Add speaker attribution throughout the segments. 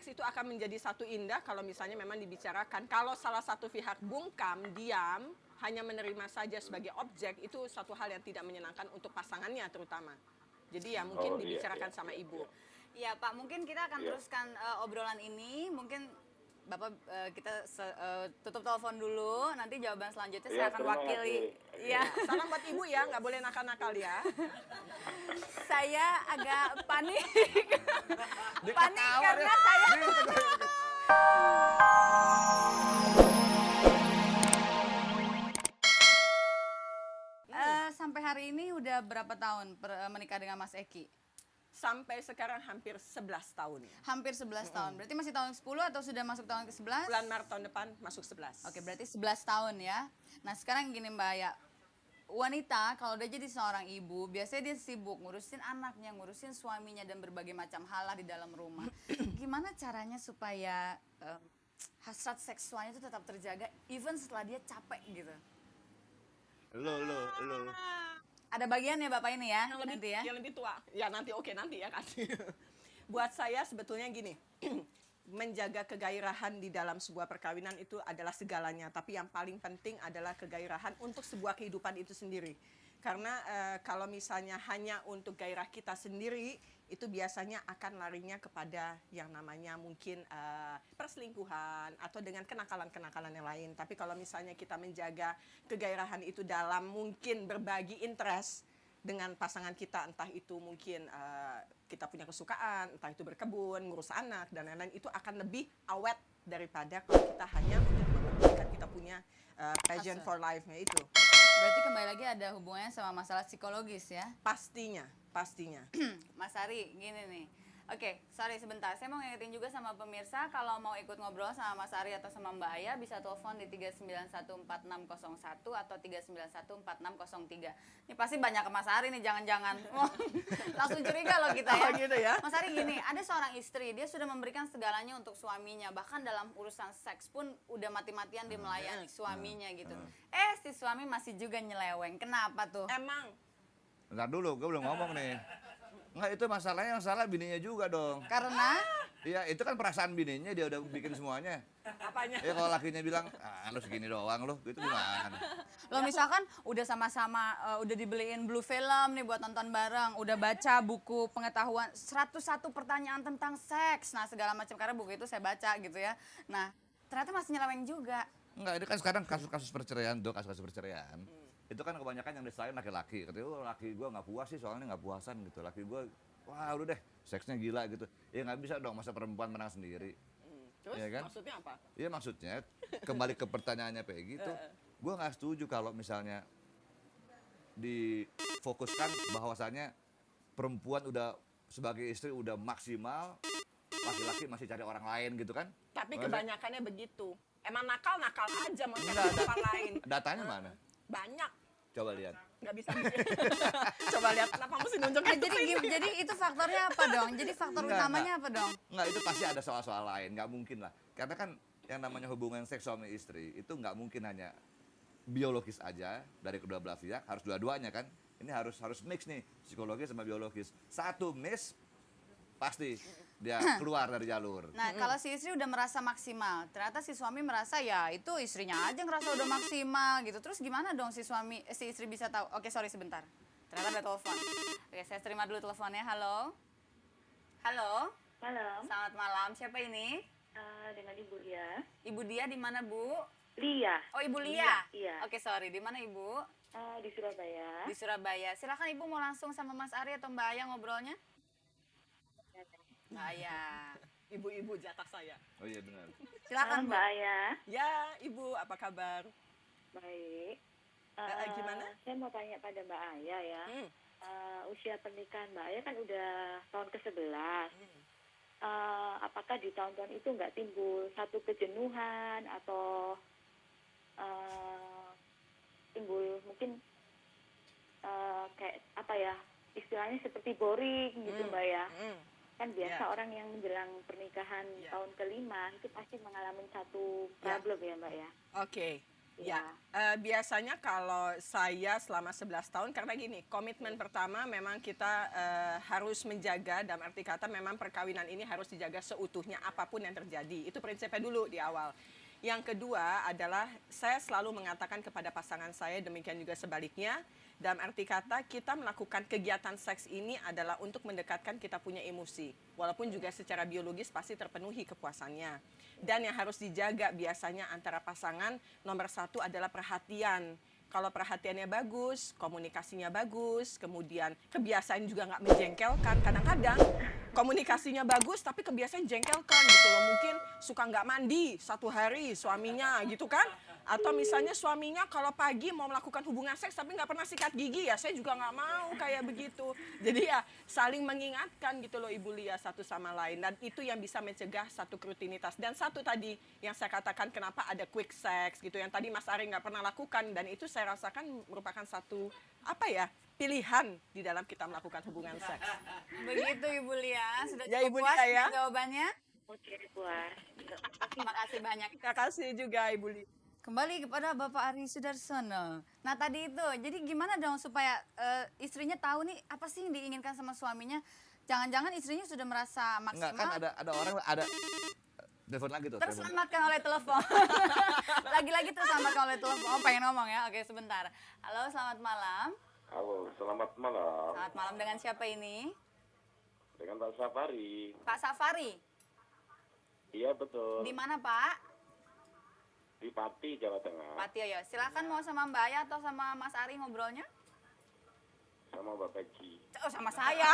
Speaker 1: seks itu akan menjadi satu indah kalau misalnya memang dibicarakan. Kalau salah satu pihak bungkam, diam, hanya menerima saja sebagai objek, itu satu hal yang tidak menyenangkan untuk pasangannya terutama. Jadi ya mungkin dibicarakan sama ibu.
Speaker 2: Ya Pak, mungkin kita akan teruskan obrolan ini. Mungkin Bapak kita tutup telepon dulu. Nanti jawaban selanjutnya saya akan wakili. Ya.
Speaker 1: Salam buat ibu ya, nggak boleh nakal-nakal ya.
Speaker 2: Saya agak panik. Panik karena saya. Sampai hari ini udah berapa tahun menikah dengan Mas Eki?
Speaker 1: Sampai sekarang hampir 11 tahun.
Speaker 2: Hampir 11 tahun. Berarti masih tahun ke-10 atau sudah masuk tahun ke-11?
Speaker 1: Bulan Maret tahun depan masuk 11.
Speaker 2: Oke, berarti 11 tahun ya. Nah, sekarang gini Mbak Aya. Wanita kalau udah jadi seorang ibu, biasanya dia sibuk ngurusin anaknya, ngurusin suaminya dan berbagai macam hal lah di dalam rumah. Gimana caranya supaya hasrat seksualnya itu tetap terjaga even setelah dia capek gitu?
Speaker 3: Lo.
Speaker 2: Ada bagian ya Bapak ini ya,
Speaker 1: Yang lebih,
Speaker 2: nanti ya?
Speaker 1: yang lebih tua. Ya nanti nanti ya kasih. Buat saya sebetulnya gini, menjaga kegairahan di dalam sebuah perkawinan itu adalah segalanya. Tapi yang paling penting adalah kegairahan untuk sebuah kehidupan itu sendiri. Karena kalau misalnya hanya untuk gairah kita sendiri, itu biasanya akan larinya kepada yang namanya mungkin perselingkuhan atau dengan kenakalan-kenakalan yang lain. Tapi kalau misalnya kita menjaga kegairahan itu dalam mungkin berbagi interest dengan pasangan kita, entah itu mungkin kita punya kesukaan, entah itu berkebun, ngurus anak, dan lain-lain, itu akan lebih awet daripada kalau kita hanya untuk memberikan kita punya passion for life-nya itu.
Speaker 2: Berarti kembali lagi ada hubungannya sama masalah psikologis ya?
Speaker 1: Pastinya.
Speaker 2: Mas Ari, gini nih. Oke, sorry sebentar. Saya mau ngingetin juga sama pemirsa, kalau mau ikut ngobrol sama Mas Ari atau sama Mbak Aya, bisa telepon di 3914601 atau 3914603. Ini pasti banyak ke Mas Ari nih, jangan-jangan. Langsung curiga loh kita ya.
Speaker 1: Oh gitu ya?
Speaker 2: Mas Ari gini, ada seorang istri, dia sudah memberikan segalanya untuk suaminya. Bahkan dalam urusan seks pun udah mati-matian dia melayani suaminya gitu. Si suami masih juga nyeleweng. Kenapa tuh?
Speaker 1: Emang.
Speaker 3: Bentar dulu, gue belum ngomong nih. Enggak, itu masalahnya yang salah bininya juga dong.
Speaker 2: Karena?
Speaker 3: Iya, itu kan perasaan bininya, dia udah bikin semuanya.
Speaker 1: Apanya?
Speaker 3: Ya kalau lakinya bilang, lu segini doang lu, itu gimana?
Speaker 2: Lo misalkan udah sama-sama udah dibeliin Blue Film nih buat nonton bareng, udah baca buku pengetahuan 101 pertanyaan tentang seks, nah segala macam, karena buku itu saya baca gitu ya. Nah ternyata masih nyeleweng juga.
Speaker 3: Enggak, ini kan sekarang kasus-kasus perceraian tuh, kasus-kasus perceraian. Itu kan kebanyakan yang disalahin laki-laki. Katanya, laki gue nggak puas sih, soalnya nggak puasan gitu. Laki gue, wah udah deh, seksnya gila gitu. Ya nggak bisa dong, masa perempuan menang sendiri.
Speaker 1: Terus
Speaker 3: Ya kan?
Speaker 1: maksudnya apa?
Speaker 3: Iya maksudnya, kembali ke pertanyaannya Peggy itu, gue nggak setuju kalau misalnya difokuskan bahwasannya perempuan udah sebagai istri udah maksimal, laki-laki masih cari orang lain gitu kan?
Speaker 1: Tapi kebanyakannya begitu. Emang nakal aja mau cari
Speaker 3: Enggak,
Speaker 1: tempat lain.
Speaker 3: Datanya mana?
Speaker 1: Banyak.
Speaker 3: Coba lihat.
Speaker 1: Nggak bisa. Coba lihat, kenapa mesti nunjukin ke sini?
Speaker 2: Jadi itu faktornya apa dong? Jadi faktor utamanya apa dong?
Speaker 3: Enggak, itu pasti ada soal-soal lain, nggak mungkin lah. Karena kan yang namanya hubungan seks suami istri itu nggak mungkin hanya biologis aja dari kedua belah pihak, harus dua-duanya kan. Ini harus mix nih, psikologis sama biologis. Satu miss, pasti dia keluar dari jalur.
Speaker 2: Nah, kalau si istri udah merasa maksimal, ternyata si suami merasa ya itu istrinya aja ngerasa udah maksimal gitu. Terus gimana dong si istri bisa tahu? Oke, sorry sebentar. Ternyata ada telepon. Oke, saya terima dulu teleponnya. Halo. Halo.
Speaker 4: Malam,
Speaker 2: Selamat malam. Siapa ini?
Speaker 4: dengan Ibu Lia.
Speaker 2: Ibu Dia di mana, Bu?
Speaker 4: Lia.
Speaker 2: Oh, Ibu Lia.
Speaker 4: Iya.
Speaker 2: Oke, sorry. Di mana, Ibu?
Speaker 4: Di Surabaya.
Speaker 2: Di Surabaya. Silakan Ibu mau langsung sama Mas Ari atau Mbak Aya ngobrolnya? Mbak Aya.
Speaker 1: Ibu-ibu jatah saya.
Speaker 3: Oh iya benar.
Speaker 2: Silakan, Bu.
Speaker 4: Mbak Aya.
Speaker 1: Ya, Ibu, apa kabar?
Speaker 4: Baik.
Speaker 1: Gimana?
Speaker 4: Saya mau tanya pada Mbak Aya ya. Usia pernikahan Mbak Aya kan udah tahun ke-11. Apakah di tahun-tahun itu nggak timbul satu kejenuhan atau timbul mungkin kayak apa ya, istilahnya seperti boring gitu Mbak ya? Kan biasa orang yang menjelang pernikahan tahun ke-5 itu pasti mengalami satu problem ya Mbak ya.
Speaker 1: Oke. Ya, biasanya kalau saya selama 11 tahun, karena gini, komitmen pertama memang kita harus menjaga, dalam arti kata memang perkawinan ini harus dijaga seutuhnya apapun yang terjadi. Itu prinsipnya dulu di awal. Yang kedua adalah saya selalu mengatakan kepada pasangan saya, demikian juga sebaliknya, dalam arti kata kita melakukan kegiatan seks ini adalah untuk mendekatkan kita punya emosi. Walaupun juga secara biologis pasti terpenuhi kepuasannya. Dan yang harus dijaga biasanya antara pasangan nomor satu adalah perhatian. Kalau perhatiannya bagus, komunikasinya bagus, kemudian kebiasaan juga nggak menjengkelkan. Kadang-kadang komunikasinya bagus tapi kebiasaan jengkelkan gitu loh. Mungkin suka nggak mandi 1 hari suaminya gitu kan. Atau misalnya suaminya kalau pagi mau melakukan hubungan seks tapi nggak pernah sikat gigi, ya saya juga nggak mau kayak begitu. Jadi ya saling mengingatkan gitu loh Ibu Lia satu sama lain. Dan itu yang bisa mencegah satu rutinitas. Dan satu tadi yang saya katakan kenapa ada quick sex gitu, yang tadi Mas Ari nggak pernah lakukan. Dan itu saya rasakan merupakan satu pilihan di dalam kita melakukan hubungan seks.
Speaker 2: Begitu Ibu Lia, sudah
Speaker 1: Ya,
Speaker 2: cukup
Speaker 1: Ibu
Speaker 2: puas
Speaker 1: Lia, ya.
Speaker 2: jawabannya?
Speaker 4: Oke, puas.
Speaker 2: Terima kasih banyak.
Speaker 1: Terima kasih juga Ibu Lia.
Speaker 2: Kembali kepada Bapak Ari Sudarsono. Nah tadi itu, jadi gimana dong supaya istrinya tahu nih apa sih yang diinginkan sama suaminya? Jangan-jangan istrinya sudah merasa
Speaker 3: Enggak,
Speaker 2: maksimal.
Speaker 3: kan ada orang, ada telepon lagi tuh. telepon.
Speaker 2: Terselamatkan oleh telepon. Lagi-lagi terselamatkan oleh telepon. Oh pengen ngomong ya, oke sebentar. Halo selamat malam.
Speaker 5: Halo, selamat malam.
Speaker 2: Selamat malam, dengan siapa ini?
Speaker 5: Dengan Pak Safari.
Speaker 2: Pak Safari.
Speaker 5: Iya betul.
Speaker 2: Di mana Pak?
Speaker 5: Di Pati, Jawa Tengah.
Speaker 2: Pak Tio ya. Silakan mau sama Mbak Aya atau sama Mas Ari ngobrolnya?
Speaker 5: Sama Mbak Peggy.
Speaker 2: Oh sama saya.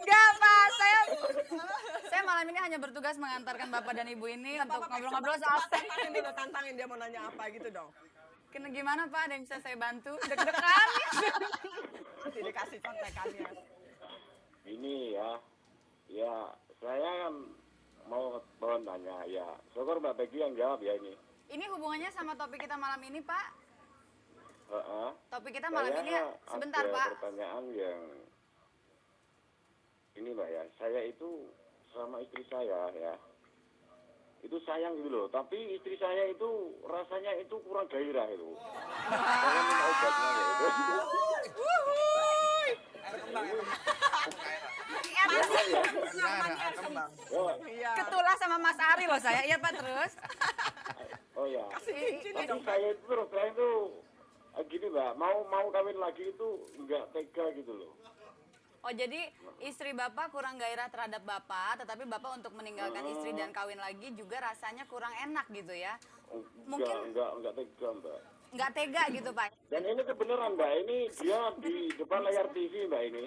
Speaker 2: Enggak Pak, saya malam ini hanya bertugas mengantarkan Bapak dan Ibu ini untuk ngobrol-ngobrol soal seks.
Speaker 1: Tantangin dia mau nanya apa gitu dong.
Speaker 2: Kena gimana Pak, ada yang bisa saya bantu? Deg-degan.
Speaker 1: Nanti dikasih contekannya.
Speaker 5: Ini ya saya kan mau nanya ya. Syukur Mbak Peggy yang jawab ya ini.
Speaker 2: Ini hubungannya sama topik kita malam ini Pak. Topik kita malam
Speaker 5: Saya
Speaker 2: ini sebentar
Speaker 5: ada
Speaker 2: Pak.
Speaker 5: pertanyaan yang ini Mbak ya. Saya itu sama istri saya ya. Itu sayang gitu loh, tapi istri saya itu rasanya itu kurang gairah itu. Saya minta obatnya ya itu.
Speaker 1: Iya.
Speaker 2: Ketulah sama Mas Ari loh saya. Iya Pak, terus.
Speaker 5: Oh ya.
Speaker 1: Kasih cincin
Speaker 5: Tapi
Speaker 1: dong.
Speaker 5: saya itu terus terang itu gini Mbak, mau kawin lagi itu nggak tega gitu loh.
Speaker 2: Oh jadi istri Bapak kurang gairah terhadap Bapak, tetapi Bapak untuk meninggalkan istri dan kawin lagi juga rasanya kurang enak gitu ya? Mungkin-
Speaker 5: Enggak tega Mbak.
Speaker 2: Nggak tega gitu Pak?
Speaker 5: Dan ini kebenaran Mbak, ini dia di depan layar TV Mbak ini.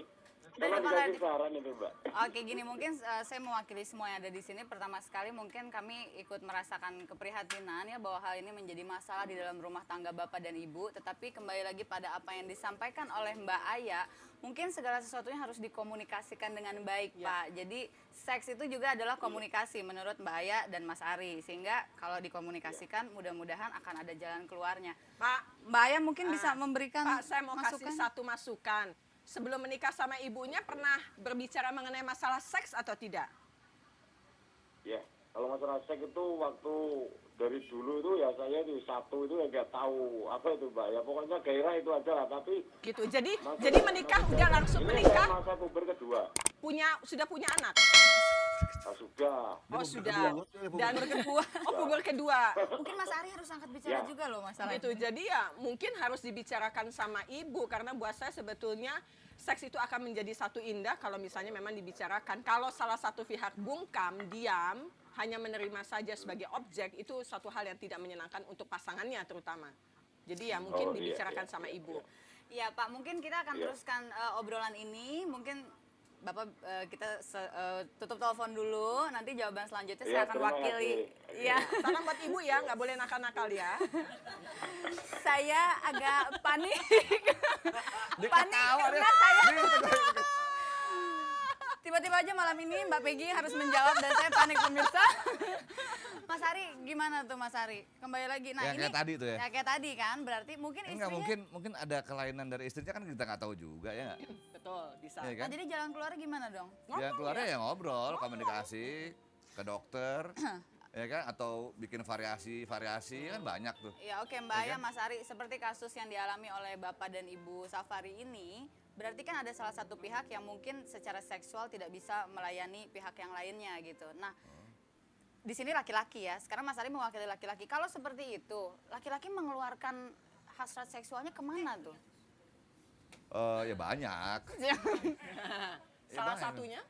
Speaker 2: Di
Speaker 5: Tolong
Speaker 2: depan layar
Speaker 5: dikasih saran itu Mbak.
Speaker 2: Oke gini, mungkin saya mewakili semua yang ada di sini. Pertama sekali mungkin kami ikut merasakan keprihatinan ya bahwa hal ini menjadi masalah di dalam rumah tangga Bapak dan Ibu. Tetapi kembali lagi pada apa yang disampaikan oleh Mbak Aya, mungkin segala sesuatunya harus dikomunikasikan dengan baik Pak. Jadi seks itu juga adalah komunikasi menurut Mbak Aya dan Mas Ari. Sehingga kalau dikomunikasikan mudah-mudahan akan ada jalan keluarnya.
Speaker 1: Pak,
Speaker 2: Mbak Aya mungkin bisa memberikan
Speaker 1: Pak, saya mau kasih
Speaker 2: masukan?
Speaker 1: satu masukan. Sebelum menikah sama ibunya pernah berbicara mengenai masalah seks atau tidak?
Speaker 5: Ya, kalau masalah seks itu waktu dari dulu itu ya saya di satu itu ya nggak tahu apa itu Mbak. Ya pokoknya gairah itu aja lah, tapi
Speaker 1: Gitu. Jadi
Speaker 5: masuk-
Speaker 1: menikah
Speaker 5: masuk-
Speaker 1: udah langsung
Speaker 5: ini
Speaker 1: menikah,
Speaker 5: saya masa puber kedua.
Speaker 1: sudah punya anak.
Speaker 5: Nah, sudah.
Speaker 1: Oh, sudah. Dan
Speaker 2: Kedua.
Speaker 1: puber kedua.
Speaker 2: Mungkin Mas Ari harus angkat bicara
Speaker 5: Ya.
Speaker 2: juga loh masalah
Speaker 1: Gitu. Jadi ya mungkin harus dibicarakan sama ibu karena buat saya sebetulnya seks itu akan menjadi satu indah kalau misalnya memang dibicarakan. Kalau salah satu pihak bungkam, diam, hanya menerima saja sebagai objek, itu satu hal yang tidak menyenangkan untuk pasangannya terutama. Jadi ya mungkin
Speaker 5: Oh, iya,
Speaker 1: dibicarakan
Speaker 5: iya,
Speaker 1: sama
Speaker 5: iya,
Speaker 1: ibu.
Speaker 2: Ya Pak, mungkin kita akan
Speaker 5: Iya.
Speaker 2: teruskan obrolan ini. Mungkin Bapak kita tutup telepon dulu. Nanti jawaban selanjutnya saya
Speaker 5: Iya,
Speaker 2: akan
Speaker 5: terima
Speaker 2: wakili.
Speaker 5: kasih.
Speaker 2: Iya,
Speaker 1: Salam buat ibu ya, nggak boleh nakal-nakal ya.
Speaker 2: saya agak panik.
Speaker 3: Dia
Speaker 2: Panik
Speaker 3: ketawa
Speaker 2: karena
Speaker 3: dia.
Speaker 2: saya
Speaker 3: Dia-
Speaker 2: tiba-tiba aja malam ini Mbak Peggy harus menjawab dan saya panik pemirsa. Mas Ari, gimana tuh Mas Ari? Kembali lagi. Nah
Speaker 3: Yang
Speaker 2: ini
Speaker 3: kayak tadi tuh ya?
Speaker 2: kayak tadi kan, berarti mungkin
Speaker 3: Enggak,
Speaker 2: istrinya.
Speaker 3: mungkin ada kelainan dari istrinya kan kita nggak tahu juga ya nggak?
Speaker 1: Betul, bisa.
Speaker 3: Iya
Speaker 2: Nah
Speaker 3: kan?
Speaker 2: jadi jalan keluar gimana dong?
Speaker 3: Ya keluarnya ya ngobrol, komunikasi ke dokter. ya kan? Atau bikin variasi kan banyak tuh.
Speaker 2: Ya oke Mbak
Speaker 3: Ya
Speaker 2: Aya,
Speaker 3: kan?
Speaker 2: Mas Ari, seperti kasus yang dialami oleh Bapak dan Ibu Safari ini, berarti kan ada salah satu pihak yang mungkin secara seksual tidak bisa melayani pihak yang lainnya gitu. Nah, di sini laki-laki ya, sekarang Mas Ari mewakili laki-laki. Kalau seperti itu, laki-laki mengeluarkan hasrat seksualnya kemana tuh?
Speaker 3: Ya banyak.
Speaker 1: Salah
Speaker 3: banyak.
Speaker 1: satunya